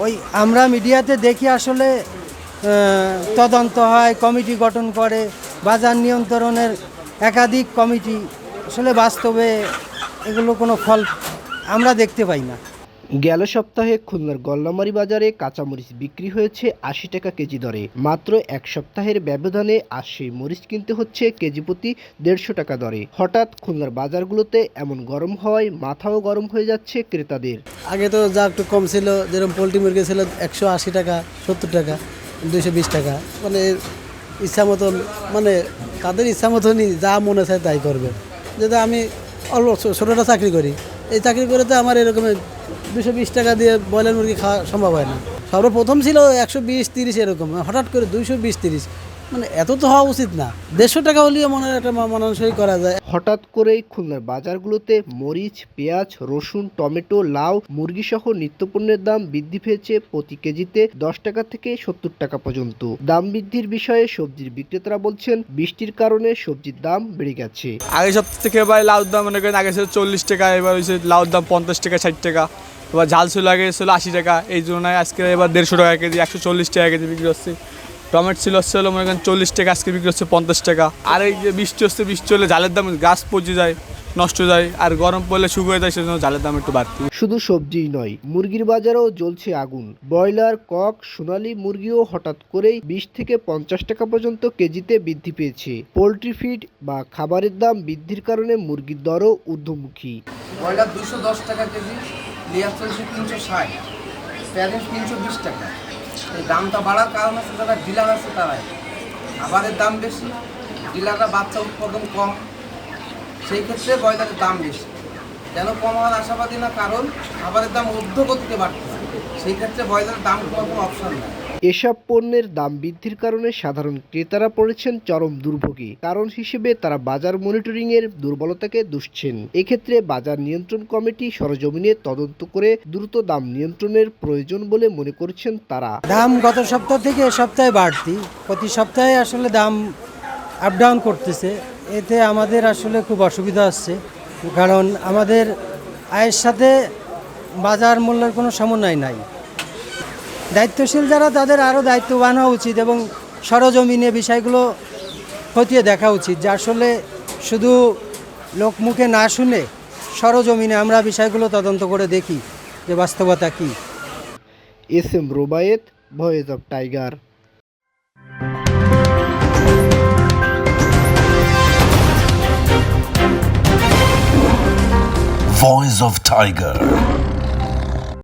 ওই আমরা মিডিয়াতে দেখি আসলে তদন্ত হয়, কমিটি গঠন করে, বাজার নিয়ন্ত্রণের একাধিক কমিটি, আসলে বাস্তবে এগুলো কোনো ফল আমরা দেখতে পাই না। গেল সপ্তাহে খুলনার গল্লামারী বাজারে কাঁচামরিচ বিক্রি হয়েছে ৮০ টাকা কেজি দরে। মাত্র এক সপ্তাহের ব্যবধানে আর সেই মরিচ কিনতে হচ্ছে কেজি প্রতি ১৫০ টাকা দরে। হঠাৎ খুলনার বাজারগুলোতে এমন গরম হওয়ায় মাথাও গরম হয়ে যাচ্ছে ক্রেতাদের। আগে তো যা একটু কম ছিল, যেরকম পোলট্রি মুরগি ছিল ১৮০ টাকা, ৭০ টাকা, ২২০ টাকা, মানে ইচ্ছা মতন, মানে তাদের ইচ্ছা মতনই যা মনে চায় তাই করবে। যেটা আমি অল্প ছোটোটা চাকরি করি, এই চাকরি করে তো আমার এরকম ২২০ টাকা দিয়ে ব্রয়লার মুরগি খাওয়া সম্ভব হয় না। সর্বপ্রথম ছিল ১২০-৩০ এরকম, হঠাৎ করে ২২০-৩০, মানে এত তো হওয়া উচিত না। ১৫০ টাকা হলেও মনে একটা মানানসই করা যায়। হঠাৎ করেই খুলনার বাজারগুলোতে মরিচ, পেঁয়াজ, রসুন, টমেটো, লাউ, মুরগিসহ নিত্যপণ্যের দাম বৃদ্ধি পেয়েছে প্রতি কেজিতে ১০ টাকা থেকে ৭০ টাকা পর্যন্ত। দাম বৃদ্ধির বিষয়ে সবজির বিক্রেতারা বলছেন, বৃষ্টির কারণে সবজির দাম বেড়ে গেছে। আগের সপ্তাহ থেকে এবার লাউর দাম মনে করেন আগে ছিল ৪০ টাকা, এবার হয়েছে লাউর দাম ৫০ টাকা, ৬০ টাকা। এবার ঝাল ছিল আগে ছিল ৮০ টাকা, এই জন্য আজকে এবার ১৫০ টাকা কেজি, ১৪০ টাকা কেজি বিক্রি হচ্ছে। টমেটো ছিল মনে করেন ৪০ টাকা, আজকে বিক্রি হচ্ছে ৫০ টাকা। আর এই যে বৃষ্টি হচ্ছে, বৃষ্টি হলে ঝালের দাম গাছ পচে যায়, নষ্ট যায়, আর গরম পড়লে শুকিয়ে যায়, সেজন্য ঝালের দাম একটু বাড়তি। শুধু সবজিই নয়, মুরগির বাজারেও জ্বলছে আগুন। ব্রয়লার, কক, সোনালী মুরগিও হঠাৎ করেই ২০ থেকে ৫০ টাকা পর্যন্ত কেজিতে বৃদ্ধি পেয়েছে। পোলট্রি ফিড বা খাবারের দাম বৃদ্ধির কারণে মুরগির দরও ঊর্ধ্বমুখী। ব্রয়লার ২১০ টাকা কেজি, লেয়ার চলছে ৩৬০, প্যারেন্ট ৩২০ টাকা। এই দামটা বাড়ার কারণ হচ্ছে যারা ডিলার আছে তারাই, খাবারের দাম বেশি, ডিলাররা বাচ্চা উৎপাদন কম, সেই ক্ষেত্রে ব্রয়লারের দাম বেশি। কেন কম হওয়ার আশাবাদী না, কারণ খাবারের দাম ঊর্ধ্বগতিতে বাড়তেছে, সেই ক্ষেত্রে ব্রয়লারের দাম কোনো অপশন নেই। এসব পণ্যের দাম বৃদ্ধির কারণে সাধারণ ক্রেতারা পড়েছেন চরম দুর্ভোগে। কারণ হিসেবে তারা বাজার মনিটরিংয়ের দুর্বলতাকে দুষছেন। এক্ষেত্রে বাজার নিয়ন্ত্রণ কমিটি সরেজমিনে তদন্ত করে দ্রুত দাম নিয়ন্ত্রণের প্রয়োজন বলে মনে করছেন তারা। দাম গত সপ্তাহ থেকে এ সপ্তাহে বাড়তি, প্রতি সপ্তাহে আসলে দাম আপ ডাউন করতেছে। এতে আমাদের আসলে খুব অসুবিধা হচ্ছে, কারণ আমাদের আয়ের সাথে বাজার মূল্যের কোনো সমন্বয় নাই। দায়িত্বশীল যারা, তাদের আরও দায়িত্ববান হওয়া উচিত এবং সরজমিনে বিষয়গুলো খতিয়ে দেখা উচিত, যে আসলে শুধু লোকমুখে না শুনে সরজমিনে আমরা বিষয়গুলো তদন্ত করে দেখি যে বাস্তবতা কী। S M. Robayet, voice of Tiger. Voice of Tiger.